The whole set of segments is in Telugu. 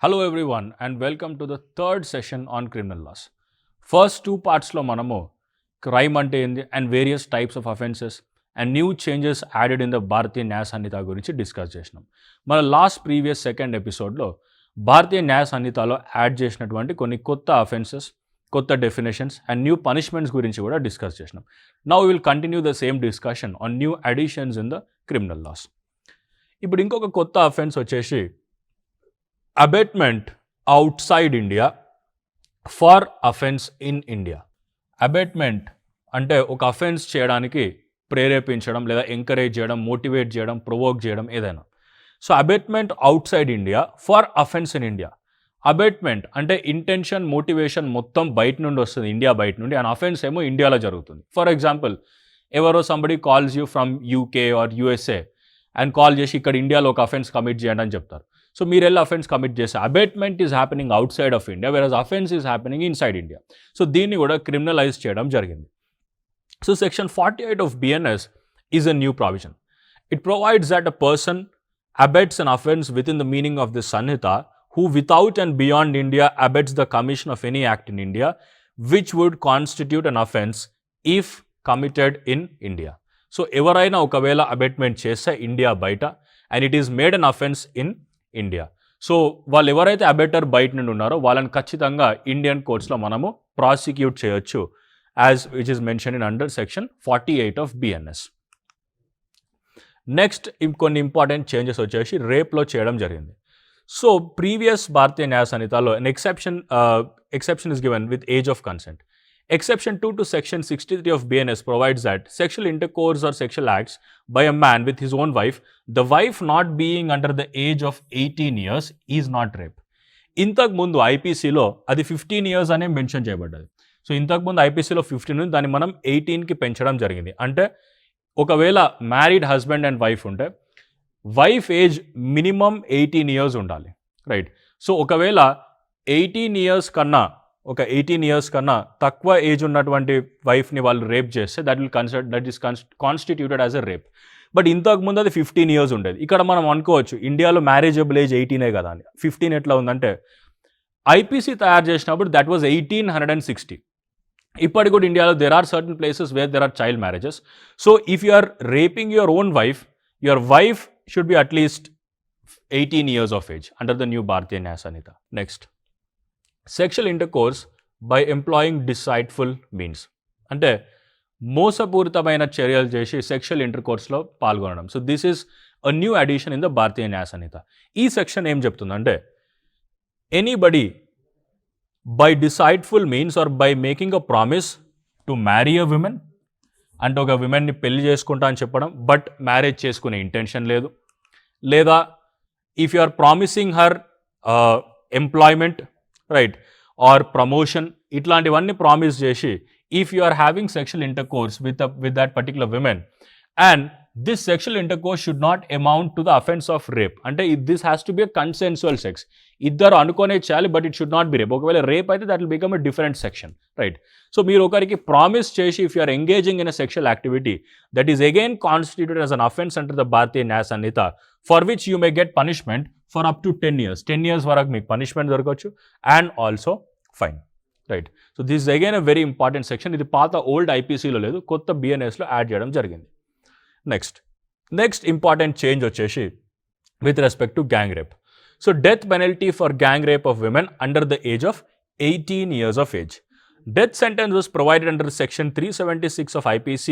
Hello everyone and welcome to the third session on criminal laws. First two parts lo manamu crime ante endi and various types of offenses and new changes added in the Bharatiya Nyaya Sanhita gurinchi discuss చేసినాం. మన లాస్ట్ ప్రీవియస్ సెకండ్ ఎపిసోడ్లో భారతీయ న్యాయ సంహితలో యాడ్ చేసినటువంటి కొన్ని కొత్త అఫెన్సెస్, కొత్త డెఫినేషన్స్ అండ్ న్యూ పనిష్మెంట్స్ గురించి కూడా డిస్కస్ చేసినాం. Now will continue the same discussion on new additions in the criminal laws. ఇప్పుడు ఇంకొక కొత్త అఫెన్స్ వచ్చేసి abetment outside India for offence in India. Abetment అంటే ఒక అఫెన్స్ చేయడానికి ప్రేరేపించడం లేదా ఎంకరేజ్ చేయడం, మోటివేట్ చేయడం, ప్రొవోక్ చేయడం ఏదైనా. So abetment outside India for offence in India. Abetment అంటే ఇంటెన్షన్, మోటివేషన్ మొత్తం బయట నుండి వస్తుంది, ఇండియా బయట నుండి, అండ్ అఫెన్స్ ఏమో ఇండియాలో జరుగుతుంది. ఫర్ ఎగ్జాంపుల్, ఎవరో somebody calls you from UK or USA and call చేసి ఇక్కడ ఇండియాలో ఒక అఫెన్స్ కమిట్ చేయండి అని చెప్తారు. సో మీరు వెళ్ళి అఫెన్స్ కమిట్ చేస్తే abetment is happening outside of India, versus offence is happening inside India. So దీన్ని కూడా క్రిమినలైజ్ చేయడం జరిగింది. So section 48 of BNS is a new provision. It provides that a person abets an offence within the meaning of this Sanhita who without and beyond India abets the commission of any act in India which would constitute an offence if committed in India. So ఎవరైనా ఒకవేళ అబెట్మెంట్ చేస్తే ఇండియా బయట and it is made an offence in India, so వాళ్ళు ఎవరైతే అబెటర్ బయట నుండి ఉన్నారో వాళ్ళని ఖచ్చితంగా ఇండియన్ కోర్ట్స్లో మనము ప్రాసిక్యూట్ చేయొచ్చు, as which is mention in under section 48 of BNS. Next ఇంకొన్ని ఇంపార్టెంట్ చేంజెస్ వచ్చేసి రేప్లో చేయడం జరిగింది. సో ప్రీవియస్ భారతీయ న్యాయ సంహితలో an exception is given with age of consent. Exception 2 to section 63 of BNS provides that sexual intercourse or sexual acts by a man with his own wife, the wife not being under the age of 18 years is not rape. ఇంతకు ముందు ఐపీసీలో అది 15 years అనే మెన్షన్ చేయబడ్డది. సో ఇంతకుముందు ఐపీసీలో 15 నుంచి దాన్ని మనం 18కి పెంచడం జరిగింది. అంటే ఒకవేళ మ్యారీడ్ హస్బెండ్ అండ్ వైఫ్ ఉంటే వైఫ్ ఏజ్ మినిమం 18 years ఉండాలి, రైట్? సో ఒకవేళ 18 years కన్నా తక్కువ ఏజ్ ఉన్నటువంటి వైఫ్ని వాళ్ళు రేప్ చేస్తే that is constituted as a rape. But ఇంతకు ముందు అది 15 years ఉండేది. ఇక్కడ మనం అనుకోవచ్చు ఇండియాలో మ్యారేజబుల్ ఏజ్ 18 కదా అని. 15 ఎట్లా ఉందంటే ఐపీసీ తయారు చేసినప్పుడు దట్ వాజ్ 1860. ఇప్పటికి కూడా ఇండియాలో there are certain places where there are child marriages. So if you are raping your own wife, your wife should be at least 18 years of age under the new Bharatiya Nyaya Sanhita. Next, sexual intercourse by employing deceitful means. అంటే మోసపూరితమైన చర్యలు చేసి సెక్షువల్ ఇంటర్కోర్స్లో పాల్గొనడం. So this is a new addition in the Bharatiya Nyaya Sanhita. ఈ సెక్షన్ ఏం చెప్తుందంటే anybody by deceitful means or by making a promise to marry a women, అంటే ఒక విమెన్ని పెళ్లి చేసుకుంటా అని చెప్పడం బట్ మ్యారేజ్ చేసుకునే ఇంటెన్షన్ లేదు, లేదా if you are promising her employment, right, or promotion, ఇట్లాంటివన్నీ ప్రామిస్ చేసి if you are having sexual intercourse with that particular women and this sexual intercourse should not amount to the offence of rape. అంటే this has to be a consensual sex, ఇద్దరు అనుకునే చేయాలి but it should not be rape. ఒకవేళ రేప్ అయితే that will become a different section, right? So మీరు ఒకరికి ప్రామిస్ చేసి if you are engaging in a sexual activity that is again constituted as an offence under the Bharatiya Nyaya Sanhita for which you may get punishment for up to 10 years. 10 years వరకు మీకు పనిష్మెంట్ దొరకవచ్చు and also fine, right? So this is again a very important section. ఇది పాత ఓల్డ్ ఐపీసీలో లేదు, కొత్త బిఎన్ఎస్లో యాడ్ చేయడం జరిగింది. నెక్స్ట్ ఇంపార్టెంట్ చేంజ్ వచ్చేసి with respect to gang rape. So death penalty for gang rape of women under the age of 18 years of age. Death sentence was provided under section 376 of IPC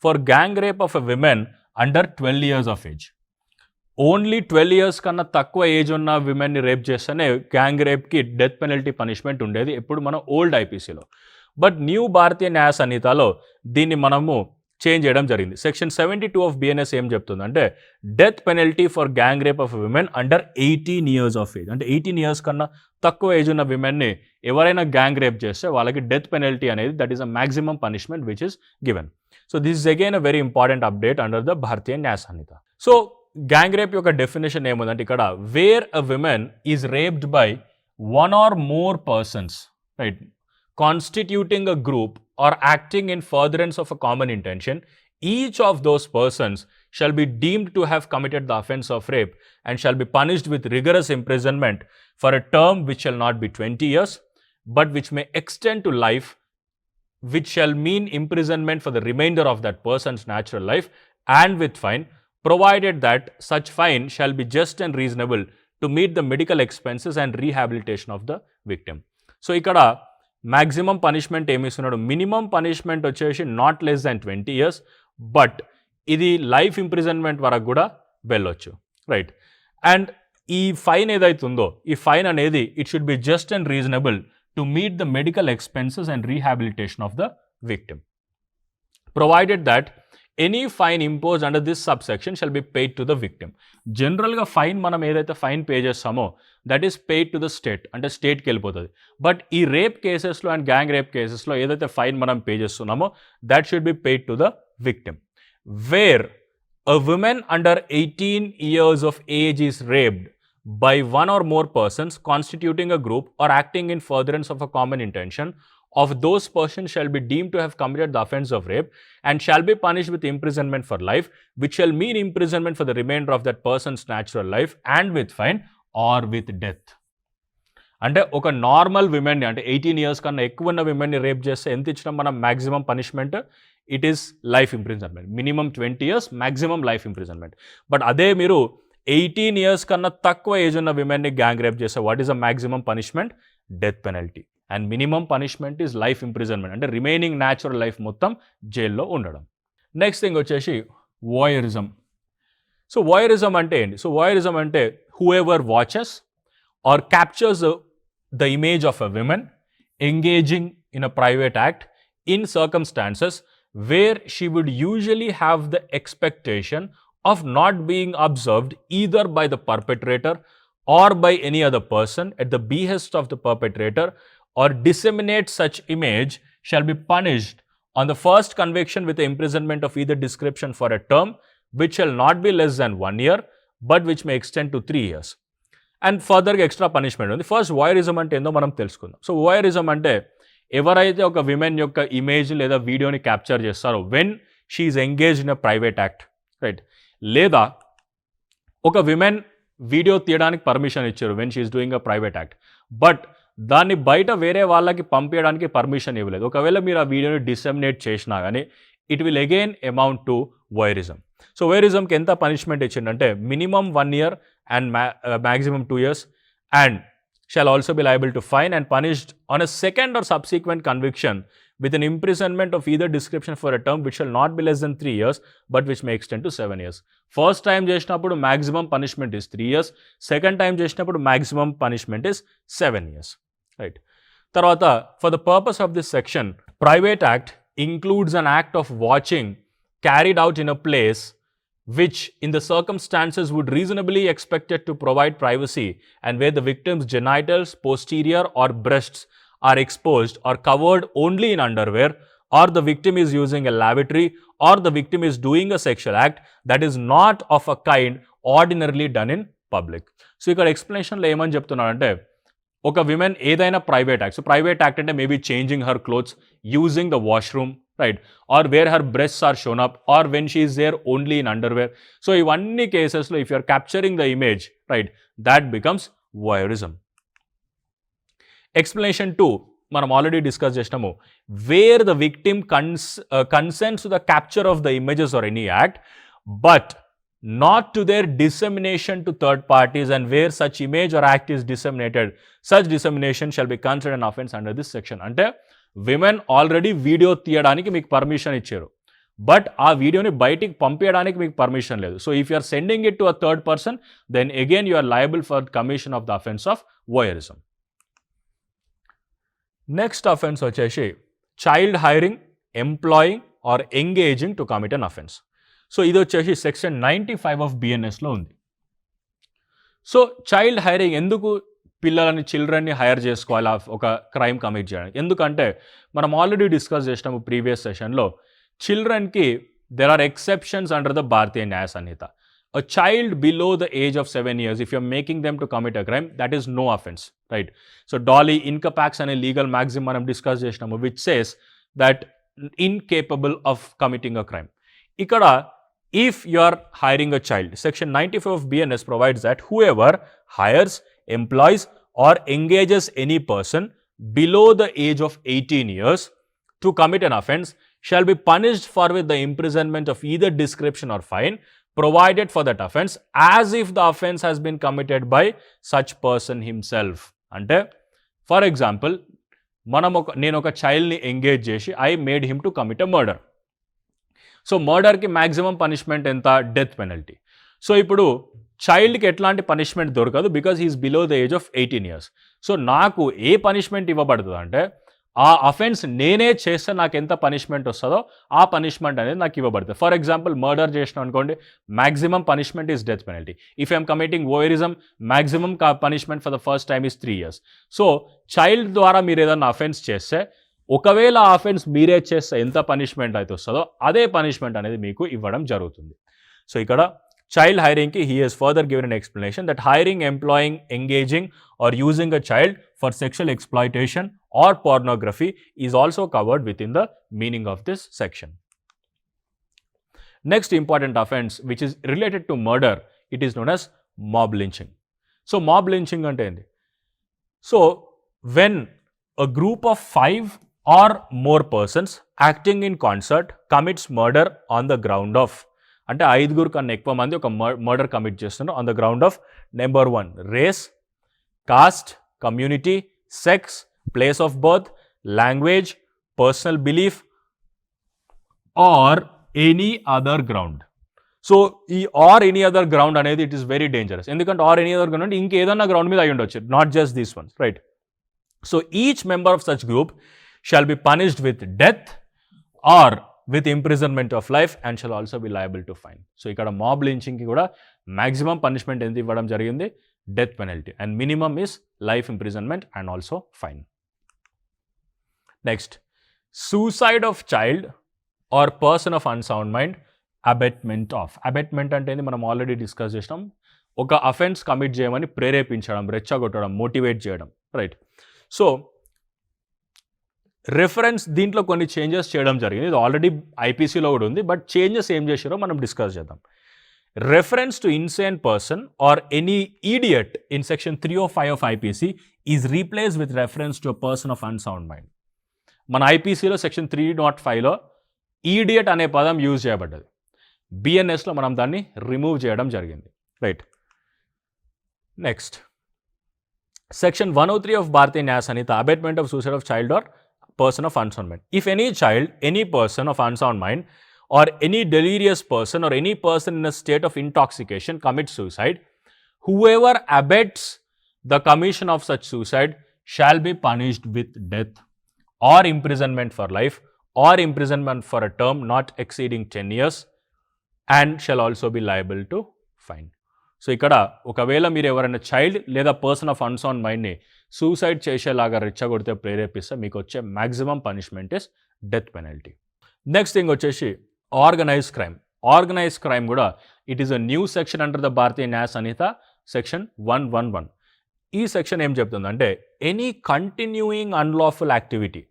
for gang rape of a woman under 12 years of age. Only 12 years కన్నా తక్కువ ఏజ్ ఉన్న విమెన్ని రేప్ చేస్తేనే గ్యాంగ్ రేప్కి డెత్ పెనల్టీ పనిష్మెంట్ ఉండేది ఎప్పుడు మన ఓల్డ్ ఐపీసీలో. బట్ న్యూ భారతీయ న్యాయ సంహితలో దీన్ని మనము చేంజ్ చేయడం జరిగింది. సెక్షన్ 72 of BNS ఏం చెప్తుందంటే death penalty for gang rape of women under 18 years of age. అంటే 18 years కన్నా తక్కువ ఏజ్ ఉన్న విమెన్ని ఎవరైనా గ్యాంగ్ రేప్ చేస్తే వాళ్ళకి డెత్ పెనల్టీ అనేది that is a maximum punishment which is given. So this is again a very important update under the Bharatiya Nyaya Sanhita. So gang rape యొక్క డెఫినేషన్ ఏముందంటే ఇక్కడ where a women is raped by one or more persons, right, constituting a group or acting in furtherance of a common intention, each of those persons shall be deemed to have committed the offense of rape and shall be punished with rigorous imprisonment for a term which shall not be 20 years, but which may extend to life, which shall mean imprisonment for the remainder of that person's natural life, and with fine, provided that such fine shall be just and reasonable to meet the medical expenses and rehabilitation of the victim. So ఇక్కడ maximum punishment ఏమి ఇస్తున్నాడు, మినిమం పనిష్మెంట్ వచ్చేసి not less than 20 years, but ఇది లైఫ్ ఇంప్రిజన్మెంట్ వరకు కూడా వెళ్ళొచ్చు, రైట్. అండ్ ఈ ఫైన్ ఏదైతుందో ఈ ఫైన్ అనేది it should be just and reasonable to meet the medical expenses and rehabilitation of the victim, provided that any fine imposed under this subsection shall be paid to the victim. జనరల్గా ఫైన్ మనం ఏదైతే ఫైన్ పే చేస్తామో that is paid to the state, అంటే స్టేట్కి వెళ్ళిపోతుంది. బట్ ఈ రేప్ కేసెస్లో అండ్ గ్యాంగ్ రేప్ కేసెస్లో ఏదైతే ఫైన్ మనం పే చేస్తున్నామో that should be paid to the victim. Where a woman under 18 years of age is raped by one or more persons constituting a group or acting in furtherance of a common intention, of those persons shall be deemed to have committed the offense of rape and shall be punished with imprisonment for life, which shall mean imprisonment for the remainder of that person's natural life, and with fine or with death. అంటే ఒక నార్మల్ విమెన్ని, అంటే 18 years కన్నా ఎక్కువ ఉన్న విమెన్ని రేప్ చేస్తే ఎంత ఇచ్చినా మనం maximum punishment it is life imprisonment. Minimum 20 years, maximum life imprisonment. But అదే మీరు 18 years కన్నా తక్కువ ఏజ్ ఉన్న విమెన్ని గ్యాంగ్ రేప్ చేస్తే what is the maximum punishment? Death penalty. And minimum punishment is life imprisonment, అంటే రిమైనింగ్ న్యాచురల్ లైఫ్ మొత్తం జైల్లో ఉండడం. నెక్స్ట్ థింగ్ వచ్చేసి వాయరిజం. సో వాయరిజం అంటే ఏంటి? సో వాయరిజం అంటే whoever watches or captures the image of a woman engaging in a private act in circumstances where she would usually have the expectation of not being observed either by the perpetrator or by any other person at the behest of the perpetrator, or disseminate such image shall be punished on the first conviction with the imprisonment of either description for a term which shall not be less than 1 year but which may extend to 3 years. And ఫర్దర్గా ఎక్స్ట్రా పనిష్మెంట్ ఉంది. ఫస్ట్ వాయరిజం అంటే ఏందో మనం తెలుసుకుందాం. సో వాయరిజం అంటే ఎవరైతే ఒక విమెన్ యొక్క ఇమేజ్ లేదా వీడియోని క్యాప్చర్ చేస్తారో when she engage in a private act, right, లేదా ఒక విమెన్ వీడియో తీయడానికి పర్మిషన్ ఇచ్చారు when she doing a private act, but దాన్ని బయట వేరే వాళ్ళకి పంపించడానికి పర్మిషన్ ఇవ్వలేదు. ఒకవేళ మీరు ఆ వీడియోని డిసెమినేట్ చేసినా కానీ it will again amount to voyeurism. So వాయరిజంకి ఎంత పనిష్మెంట్ ఇచ్చిందంటే minimum 1 year and maximum 2 years, and shall also be liable to fine and punished on a second or subsequent conviction with an imprisonment of either description for a term which shall not be less than 3 years but which may extend to 7 years. First time చేసినప్పుడు maximum punishment is 3 years, second time చేసినప్పుడు maximum punishment is 7 years, right. తర్వాత for the purpose of this section, private act includes an act of watching carried out in a place which in the circumstances would reasonably expected to provide privacy and where the victim's genitals, posterior or breasts are exposed or covered only in underwear, or the victim is using a lavatory, or the victim is doing a sexual act that is not of a kind ordinarily done in public. So ఇక్కడ ఎక్స్ప్లెనేషన్లో ఏమని చెప్తున్నాడంటే ఒక విమెన్ ఏదైనా private act, so private act అంటే maybe changing her clothes, using the washroom, right, or where her breasts are shown up, or when she is there only in underwear. So ivanni cases lo if you are capturing the image, right, that becomes voyeurism. Explanation 2 manam already discuss chesnamu, where the victim consents to the capture of the images or any act but not to their dissemination to third parties, and where such image or act is disseminated, such dissemination shall be considered an offense under this section. Ante women already video తీయడానికి మీకు పర్మిషన్ ఇచ్చారు, బట్ ఆ వీడియోని బయటికి పంపించడానికి మీకు పర్మిషన్ లేదు. So if you are sending it to a third person then again you are liable for commission of the offence of voyeurism. Next offence వచ్చేసి child hiring, employing or engaging to commit an offence. So ఇది వచ్చేసి సెక్షన్ 95 ఆఫ్ బిఎన్ఎస్లో ఉంది. సో చైల్డ్ హైరింగ్ ఎందుకు చిల్డ్రన్ని హైర్ చేసుకోవాలి ఒక క్రైమ్ కమిట్ చేయడానికి? ఎందుకంటే మనం ఆల్రెడీ డిస్కస్ చేసినాము ప్రీవియస్ సెషన్లో, చిల్డ్రన్కి there are exceptions under the Bharatiya Nyaya Sanhita. A child below the age of 7 years, if you're making them to commit a crime, that is no offence, right. So doli incapax అనే లీగల్ మ్యాగ్జిమ్ మనం డిస్కస్ చేసినాము which says that incapable of committing a crime. ఇక్కడ if you are hiring a child, section 95 of BNS provides that whoever hires, employs or engages any person below the age of 18 years to commit an offence shall be punished for with the imprisonment of either description or fine provided for that offence as if the offence has been committed by such person himself. అంటే ఫర్ ఎగ్జాంపుల్ నేను ఒక చైల్డ్ని ఎంగేజ్ చేసి I made him to commit a murder. So మర్డర్కి మ్యాక్సిమం పనిష్మెంట్ ఎంత? Death penalty. సో ఇప్పుడు చైల్డ్కి ఎట్లాంటి పనిష్మెంట్ దొరకదు because he is below the age of 18 years. So నాకు ఏ పనిష్మెంట్ ఇవ్వబడుతుంది అంటే ఆ అఫెన్స్ నేనే చేస్తే నాకు ఎంత పనిష్మెంట్ వస్తుందో ఆ పనిష్మెంట్ అనేది నాకు ఇవ్వబడుతుంది. ఫర్ ఎగ్జాంపుల్ మర్డర్ చేసిన అనుకోండి, maximum punishment is death penalty. If I'm committing voyeurism, maximum punishment for the first time is 3 years. So child ద్వారా మీరు ఏదైనా అఫెన్స్ చేస్తే ఒకవేళ ఆ అఫెన్స్ మీరే చేస్తే ఎంత పనిష్మెంట్ అయితే వస్తుందో అదే పనిష్మెంట్ అనేది మీకు ఇవ్వడం జరుగుతుంది. సో ఇక్కడ child hiring ki he has further given an explanation that hiring, employing, engaging or using a child for sexual exploitation or pornography is also covered within the meaning of this section. Next important offence which is related to murder, it is known as mob lynching. So mob lynching ante endi? So when a group of 5 or more persons acting in concert commits murder on the ground of, అంటే 5 కన్నా ఎక్కువ మంది ఒక మర్డర్ కమిట్ చేస్తున్నారు on the ground of number 1 race, caste, community, sex, place of birth, language, personal belief or any other ground. So ఈ ఆర్ ఎనీ అదర్ గ్రౌండ్ అనేది ఇట్ ఈస్ వెరీ డేంజరస్. ఎందుకంటే ఆర్ ఎనీ అదర్ గ్రౌండ్ అంటే ఇంకేదన్నా గ్రౌండ్ మీద అయి ఉండొచ్చు, not just these ones, right? So each member of such group shall be punished with death or with imprisonment of life and shall also be liable to fine. So ikkada mob lynching ki kuda maximum punishment enti ivvadam jarigindi, death penalty, and minimum is life imprisonment and also fine. Next, suicide of child or person of unsound mind, abetment of. Abetment ante endi manam already discuss chesam, oka offense commit cheyamani prerepinchadam, రెచ్చగొట్టడం, మోటివేట్ చేయడం, రైట్? సో రెఫరెన్స్ దీంట్లో కొన్ని చేంజెస్ చేయడం జరిగింది. ఇది ఆల్రెడీ ఐపీసీలో కూడా ఉంది, బట్ చేంజెస్ ఏం చేశారో మనం డిస్కస్ చేద్దాం. Reference to insane person or any idiot in section 305 of IPC is replace with reference to a person of unsound mind. మన ఐపీసీలో సెక్షన్ 305లో ఈడియట్ అనే పదం యూజ్ చేయబడ్డది. బిఎన్ఎస్లో మనం దాన్ని రిమూవ్ చేయడం జరిగింది, right? Next, section 103 of Bharatiya Nyaya Sanhita, abetment of suicide of child or person of unsound mind. If any child, any person of unsound mind or any delirious person or any person in a state of intoxication commits suicide, whoever abets the commission of such suicide shall be punished with death or imprisonment for life or imprisonment for a term not exceeding 10 years and shall also be liable to fine. So ఇక్కడ ఒకవేళ మీరు ఎవరైనా చైల్డ్ లేదా పర్సన్ ఆఫ్ అన్సౌండ్ మైండ్ని సూసైడ్ చేసేలాగా రెచ్చగొడితే ప్రేరేపిస్తే మీకు వచ్చే maximum punishment is death penalty. Next thing వచ్చేసి ఆర్గనైజ్ క్రైమ్. ఆర్గనైజ్ క్రైమ్ కూడా it is a new section under the Bharatiya Nyaya Sanhita, section 111. ఈ సెక్షన్ ఏం చెప్తుందంటే any continuing unlawful activity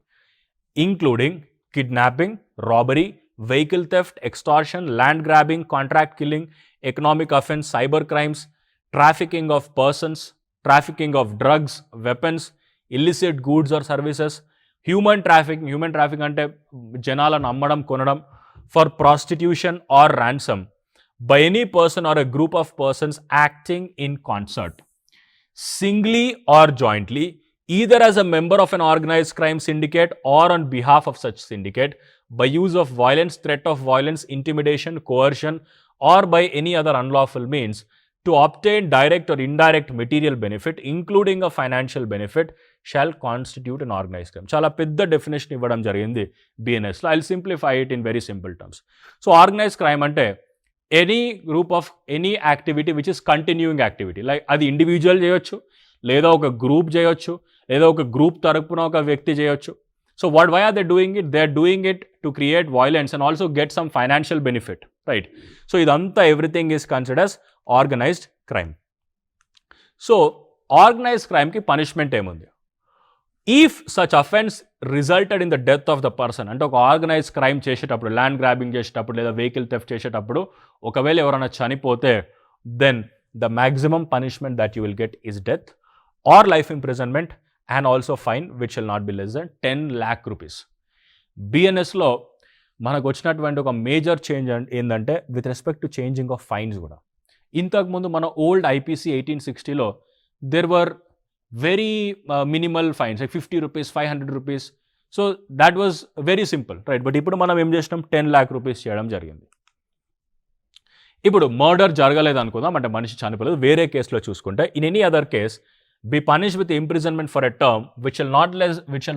including kidnapping, robbery, vehicle theft, extortion, land grabbing, contract killing, economic offense, cyber crimes, trafficking of persons, trafficking of drugs, weapons, illicit goods or services, human trafficking ante janalanu ammadam konadam, for prostitution or ransom by any person or a group of persons acting in concert, singly or jointly, either as a member of an organized crime syndicate or on behalf of such syndicate, by use of violence, threat of violence, intimidation, coercion, or by any other unlawful means to obtain direct or indirect material benefit, including a financial benefit, shall constitute an organized crime. Chala pedda definition ivvadam jarigindi BNS lo. I'll simplify it in very simple terms. So organized crime ante any group of any activity which is continuing activity, like adi individual cheyochu, లేదా ఒక గ్రూప్ చేయొచ్చు, లేదా ఒక గ్రూప్ తరపున ఒక వ్యక్తి చేయొచ్చు. So why are they doing it? They are doing it to create violence and also get some financial benefit, right? So idantha everything is considered as organized crime. So organized crime ki punishment emundi. If such offense resulted in the death of the person, అంటే ఒక ఆర్గనైజ్ క్రైమ్ చేసేటప్పుడు, ల్యాండ్ గ్రాబింగ్ చేసేటప్పుడు లేదా వెహికల్ థెఫ్ట్ చేసేటప్పుడు ఒకవేళ ఎవరైనా చనిపోతే then the maximum punishment that you will get is death or life imprisonment and also fine which will not be less than 10 lakh rupees. బిఎన్ఎస్లో మనకు వచ్చినటువంటి ఒక మేజర్ చేంజ్ ఏంటంటే with respect to changing of fines కూడా. ఇంతకుముందు మన old IPC 1860లో there were very minimal fines like 50 rupees, 500 rupees. So that was very simple, right? But ఇప్పుడు మనం ఏం చేసినాం, 10 lakh rupees చేయడం జరిగింది. ఇప్పుడు మర్డర్ జరగలేదు అనుకుందాం, అంటే మనిషి చనిపోలేదు, వేరే కేసులో చూసుకుంటే in any other case be punished with imprisonment for a term which shall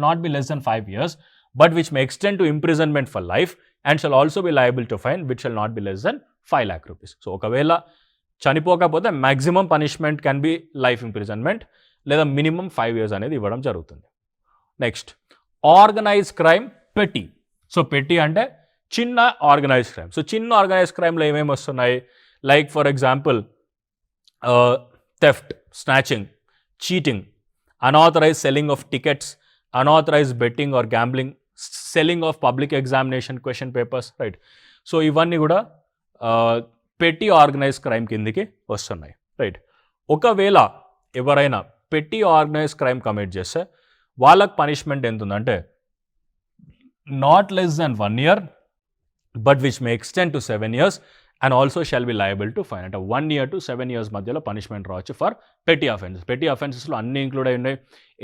not be less than 5 years, but which may extend to imprisonment for life and shall also be liable to fine which shall not be less than 5 lakh rupees. So ఒకవేళ చనిపోకపోతే maximum punishment can be life imprisonment లేదా minimum 5 years అనేది ఇవ్వడం జరుగుతుంది. నెక్స్ట్ ఆర్గనైజ్ క్రైమ్ పెట్టి. సో పెట్టి అంటే చిన్న ఆర్గనైజ్ క్రైమ్. సో చిన్న ఆర్గనైజ్ క్రైమ్లో ఏమేమి వస్తున్నాయి, like for example theft, snatching, cheating, unauthorized selling of tickets, unauthorized betting or gambling, selling of public examination question papers, right? So ఇవన్నీ కూడా పెట్టి ఆర్గనైజ్ క్రైమ్ కిందికి వస్తున్నాయి, రైట్? ఒకవేళ ఎవరైనా పెట్టి ఆర్గనైజ్ క్రైమ్ కమిట్ చేస్తే వాళ్ళకి పనిష్మెంట్ ఎంత ఉందంటే not less than 1 year but which may extend to 7 years and also shall be liable to fine. అంటే 1 year to 7 years మధ్యలో పనిష్మెంట్ రావచ్చు ఫర్ పెట్టి అఫెన్సెస్. పెట్టి అఫెన్సెస్లో అన్నీ ఇంక్లూడ్ అయి ఉన్నాయి,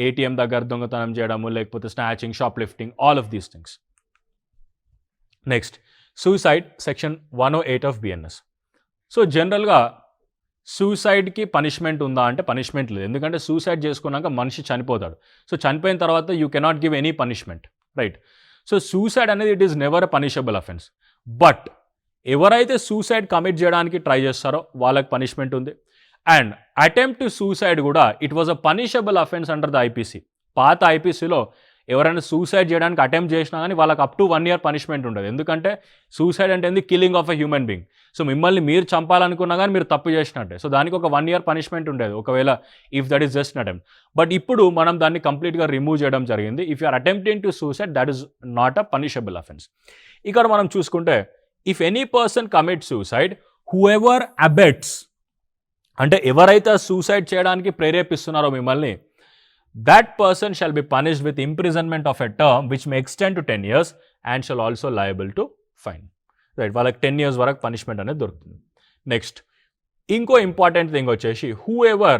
ఏటీఎం దగ్గర దొంగతనం చేయడము, లేకపోతే snatching, shop lifting, all of these things. Next suicide, section 108 of BNS. So జనరల్గా సూసైడ్కి పనిష్మెంట్ ఉందా అంటే పనిష్మెంట్ లేదు, ఎందుకంటే సూసైడ్ చేసుకున్నాక మనిషి చనిపోతాడు. సో చనిపోయిన తర్వాత you cannot give any punishment, right? So suicide అనేది it is never a punishable offence. But ఎవరైతే సూసైడ్ కమిట్ చేయడానికి ట్రై చేస్తారో వాళ్ళకి పనిష్మెంట్ ఉంది. అండ్ అటెంప్ట్ టు సూసైడ్ కూడా it was a punishable offence under the IPC. పాత ఐపీసీలో ఎవరైనా సూసైడ్ చేయడానికి అటెంప్ట్ చేసినా కానీ వాళ్ళకి అప్ టు 1 year పనిష్మెంట్ ఉండదు, ఎందుకంటే సూసైడ్ అంటే ఏంది, killing of a human being. So మిమ్మల్ని మీరు చంపాలనుకున్నా కానీ మీరు తప్పు చేసినట్టే. సో దానికి ఒక 1 year పనిష్మెంట్ ఉండేది ఒకవేళ if that is just attempt. But ఇప్పుడు మనం దాన్ని కంప్లీట్గా రిమూవ్ చేయడం జరిగింది. If you are attempting to suicide that is not a punishable offence. ఇక్కడ మనం చూసుకుంటే if any person commit suicide whoever abets, అంటే ఎవరైతే సూసైడ్ చేయడానికి ప్రేరేపిస్తున్నారో మిమ్మల్ని, that person shall be punished with imprisonment of a term which may extend to 10 years and shall also liable to fine, right? వాళ్ళకి 10 years వరకు పనిష్మెంట్ అనేది దొరుకుతుంది. నెక్స్ట్ ఇంకో ఇంపార్టెంట్ థింగ్ వచ్చేసి whoever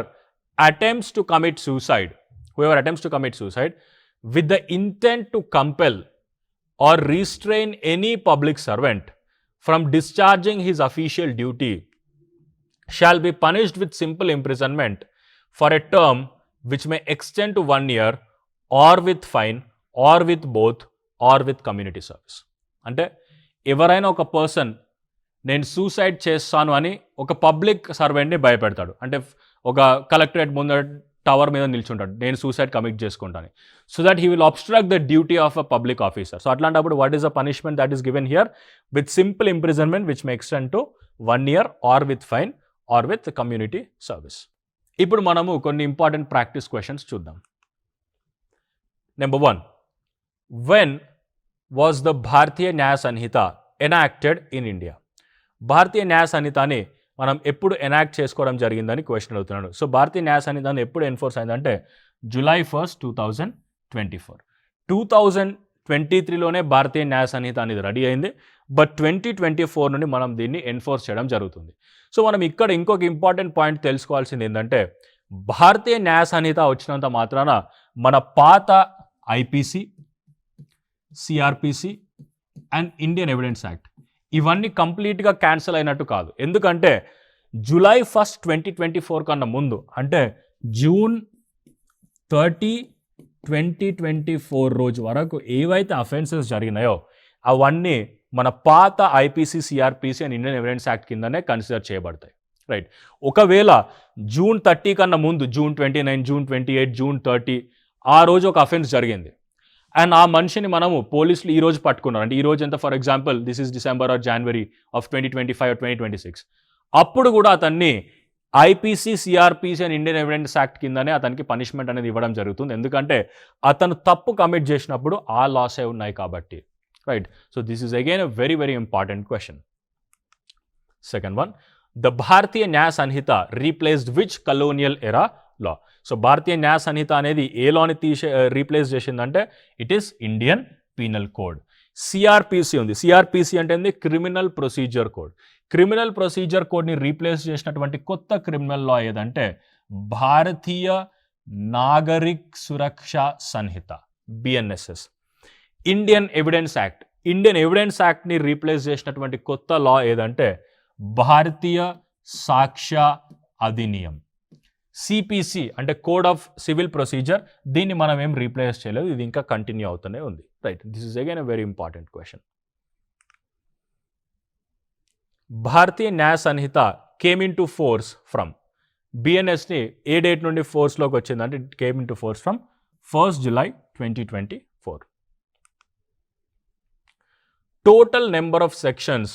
attempts to commit suicide with the intent to compel or restrain any public servant from discharging his official duty shall be punished with simple imprisonment for a term which may extend to 1 year or with fine or with both or with community service. అంటే ఎవరైనా ఒక పర్సన్ నేను సూసైడ్ చేస్తాను అని ఒక పబ్లిక్ సర్వెంట్ని భయపెడతాడు, అంటే ఒక కలెక్టరేట్ ముందర టవర్ మీద నిల్చుంటాడు, నేను సూసైడ్ కమిట్ చేసుకుంటాను, so that he will obstruct the duty of a public officer. So అట్లాంటప్పుడు what is the punishment that is given here, with simple imprisonment which may extend to 1 year or with fine or with community service. ఇప్పుడు మనము కొన్ని ఇంపార్టెంట్ ప్రాక్టీస్ క్వశ్చన్స్ చూద్దాం. Number 1, when was the Bharatiya Nyaya Sanhita enacted in India? Bharatiya Nyaya సంహితని మనం ఎప్పుడు ఎనాక్ట్ చేసుకోవడం జరిగిందని క్వశ్చన్ అడుగుతున్నాడు. సో భారతీయ న్యాయ సంహితని ఎప్పుడు ఎన్ఫోర్స్ అయిందంటే July 1st, 2024. 2023లోనే భారతీయ న్యాయ సంహిత అనేది రెడీ అయింది, బట్ 2024 నుండి మనం దీన్ని ఎన్ఫోర్స్ చేయడం జరుగుతుంది. సో మనం ఇక్కడ ఇంకొక ఇంపార్టెంట్ పాయింట్ తెలుసుకోవాల్సింది ఏంటంటే భారతీయ న్యాయ సంహిత వచ్చినంత మాత్రాన మన పాత IPC, CrPC and Indian evidence act ఇవన్నీ కంప్లీట్గా క్యాన్సిల్ అయినట్టు కాదు. ఎందుకంటే July 1st, 2024 కన్నా ముందు, అంటే June 30, 2024 రోజు వరకు ఏవైతే అఫెన్సెస్ జరిగినాయో అవన్నీ మన పాత IPC, CrPC and Indian evidence act కిందనే కన్సిడర్ చేయబడతాయి, రైట్? ఒకవేళ June 30 కన్నా ముందు, June 29, June 28, June 30 ఆ రోజు ఒక అఫెన్స్ జరిగింది అండ్ ఆ మనిషిని మనము పోలీసులు ఈ రోజు పట్టుకున్నారు, అంటే ఈ రోజు ఎంత, for example this is December or January of 2025 or 2026, అప్పుడు కూడా అతన్ని IPC, CrPC and Indian evidence act కిందనే అతనికి పనిష్మెంట్ అనేది ఇవ్వడం జరుగుతుంది. ఎందుకంటే అతను తప్పు కమిట్ చేసినప్పుడు ఆ లాసే ఉన్నాయి కాబట్టి. Right. So this is again a very very important question. Second one, the Bharatiya Nyaya Sanhita replaced which colonial ఎరా లా? సో భారతీయ న్యాయ సంహిత అనేది ఏ లాని రీప్లేస్ చేసిందంటే it is Indian penal code. CrPC ఉంది. సిఆర్పిసి అంటే ఏంది? Criminal procedure code. Criminal procedure కోడ్ని రీప్లేస్ చేసినటువంటి కొత్త క్రిమినల్ లా ఏదంటే Bharatiya Nagarik Suraksha Sanhita, BNSS. Indian evidence act. Indian evidence యాక్ట్ని రీప్లేస్ చేసినటువంటి కొత్త లా ఏదంటే భారతీయ సాక్ష్య అధినియం. సిపిసి అంటే కోడ్ ఆఫ్ సివిల్ ప్రొసీజర్. దీన్ని మనం ఏం రీప్లేస్ చేయలేదు, ఇది ఇంకా కంటిన్యూ అవుతూనే ఉంది. Right. This is again a very important question. Bharatiya Nyaya Sanhita came into force from. బిఎన్ఎస్ని ఏ డేట్ నుండి ఫోర్స్లోకి వచ్చిందంటే it came into force from 1st July 2024. Total number of sections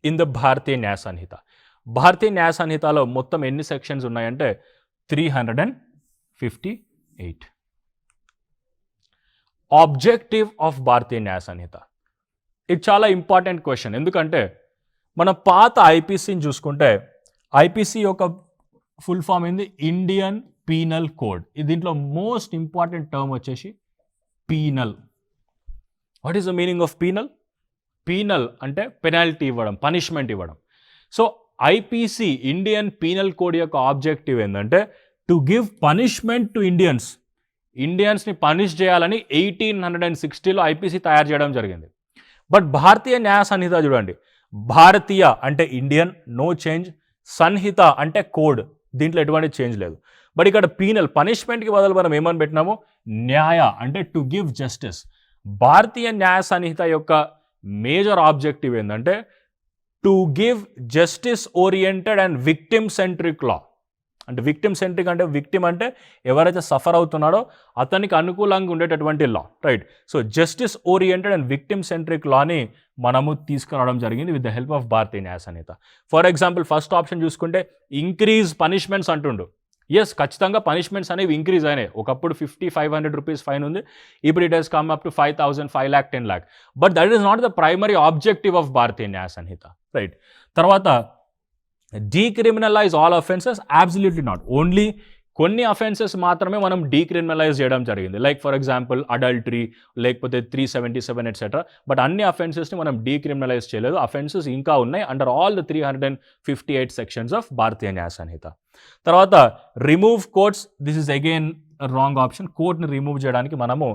in the Bharatiya Nyaya Sanhita. భారతీయ న్యాయ సంహితలో మొత్తం ఎన్ని సెక్షన్స్ ఉన్నాయంటే 358. ఆబ్జెక్టివ్ ఆఫ్ భారతీయ న్యాయ సంహిత. ఇది చాలా ఇంపార్టెంట్ క్వశ్చన్. ఎందుకంటే మన పాత ఐపీసీని చూసుకుంటే ఐపీసీ యొక్క ఫుల్ ఫామ్ ఏంది? Indian penal code. దీంట్లో మోస్ట్ ఇంపార్టెంట్ టర్మ్ వచ్చేసి penal. What is the meaning of penal? Penal అంటే పెనాల్టీ ఇవ్వడం, పనిష్మెంట్ ఇవ్వడం. So IPC Indian penal code యొక్క ఆబ్జెక్టివ్ ఏంటంటే to give punishment to Indians. ఇండియన్స్ని పనిష్ చేయాలని 1860లో ఐపీసీ తయారు చేయడం జరిగింది. బట్ భారతీయ న్యాయ సంహిత చూడండి, భారతీయ అంటే ఇండియన్, నో చేంజ్. సంహిత అంటే కోడ్, దీంట్లో ఎటువంటి చేంజ్ లేదు. బట్ ఇక్కడ పీనల్, పనిష్మెంట్కి బదులు మనం ఏమని పెట్టినాము? న్యాయ అంటే టు గివ్ జస్టిస్. భారతీయ న్యాయ సంహిత యొక్క మేజర్ ఆబ్జెక్టివ్ ఏంటంటే to give justice oriented and victim centric law. అంటే విక్టిమ్ సెంట్రిక్ అంటే విక్టిమ్ అంటే ఎవరైతే సఫర్ అవుతున్నాడో అతనికి అనుకూలంగా ఉండేటటువంటి law. Right. So justice oriented and victim centric లాని మనము తీసుకురావడం జరిగింది with the help of Bharatiya Nyaya Sanhita. For example first option చూసుకుంటే ఇంక్రీజ్ పనిష్మెంట్స్ అంటుండు. ఎస్, ఖచ్చితంగా పనిష్మెంట్స్ అనేవి ఇంక్రీజ్ అయినాయి. ఒకప్పుడు 50-500 రూపీస్ ఫైన్ ఉంది, ఇప్పుడు it has come up to 5,000, 5 lakh, 10 lakh. But that is not the primary objective of Bharatiya Nyaya Sanhita. Right. తర్వాత decriminalise all offences? Absolutely not. Only కొన్ని అఫెన్సెస్ మాత్రమే మనం డీక్రిమినలైజ్ చేయడం జరిగింది. లైక్ ఫర్ ఎగ్జాంపుల్ అడల్టరీ, లేకపోతే 377 ఎట్సెట్రా. బట్ అన్ని అఫెన్సెస్ని మనం డీక్రిమినలైజ్ చేయలేదు. అఫెన్సెస్ ఇంకా ఉన్నాయి under all the 358 sections of Bharatiya Nyaya Sanhita. తర్వాత remove courts. This is again wrong option. కోర్ట్ని రిమూవ్ చేయడానికి మనము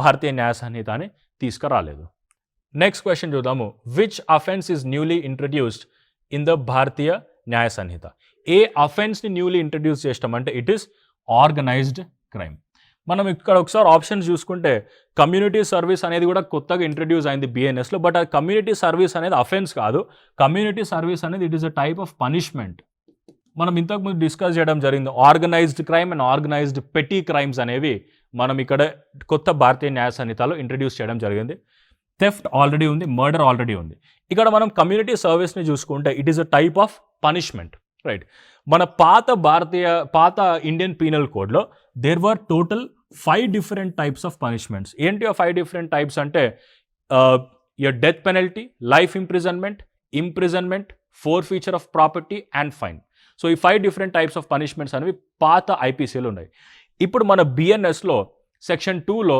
భారతీయ న్యాయ సంహితని తీసుకురాలేదు. నెక్స్ట్ క్వశ్చన్ చూద్దాము. Which offence is newly introduced in the Bharatiya Nyaya Sanhita? ఏ అఫెన్స్ని న్యూలీ ఇంట్రడ్యూస్ చేస్తామంటే ఇట్ ఈస్ ఆర్గనైజ్డ్ క్రైమ్. మనం ఇక్కడ ఒకసారి ఆప్షన్స్ చూసుకుంటే కమ్యూనిటీ సర్వీస్ అనేది కూడా కొత్తగా ఇంట్రడ్యూస్ అయింది బిఎన్ఎస్లో. బట్ ఆ కమ్యూనిటీ సర్వీస్ అనేది అఫెన్స్ కాదు. కమ్యూనిటీ సర్వీస్ అనేది it is a type of punishment. మనం ఇంతకుముందు డిస్కస్ చేయడం జరిగింది. Organised crime and organised petty crimes అనేవి మనం ఇక్కడ కొత్త భారతీయ న్యాయ సంహితలో ఇంట్రడ్యూస్ చేయడం జరిగింది. థెఫ్ట్ ఆల్రెడీ ఉంది, మర్డర్ ఆల్రెడీ ఉంది. ఇక్కడ మనం కమ్యూనిటీ సర్వీస్ని చూసుకుంటే it is a type of punishment. Right. మన పాత ఇండియన్ పీనల్ కోడ్లో there were total 5 different types of punishments. ఏంటి ఆ 5 different types అంటే death penalty, life imprisonment, forfeiture of property and fine. So ఈ 5 different types ఆఫ్ పనిష్మెంట్స్ అనేవి పాత ఐపీసీలో ఉన్నాయి. ఇప్పుడు మన బిఎన్ఎస్లో సెక్షన్ 2లో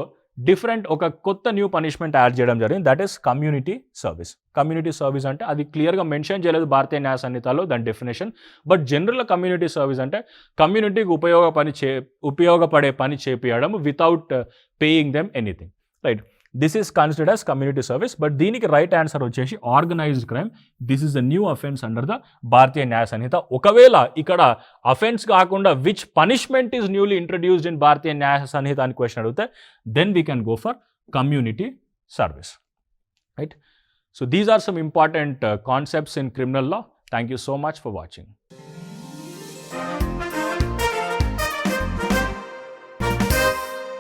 ఒక కొత్త న్యూ పనిష్మెంట్ యాడ్ చేయడం జరిగింది. That is community service. Community service అంటే అది క్లియర్గా మెన్షన్ చేయలేదు భారతీయ న్యాయ సంహితలో దాని డెఫినేషన్. బట్ జనరల్గా కమ్యూనిటీ సర్వీస్ అంటే కమ్యూనిటీకి ఉపయోగపడే పని చేపియడం without paying them anything. Right. This is considered as community service. But దీనికి రైట్ ఆన్సర్ వచ్చేసి organised crime. This is the new offence under the Bharatiya Nyaya Sanhita. ఒకవేళ ఇక్కడ అఫెన్స్ కాకుండా which punishment is newly introduced in Bharatiya Nyaya సంహిత అని క్వశ్చన్ అడిగితే then we can go for community service. Right. So these are some important concepts in criminal law. Thank you so much for watching.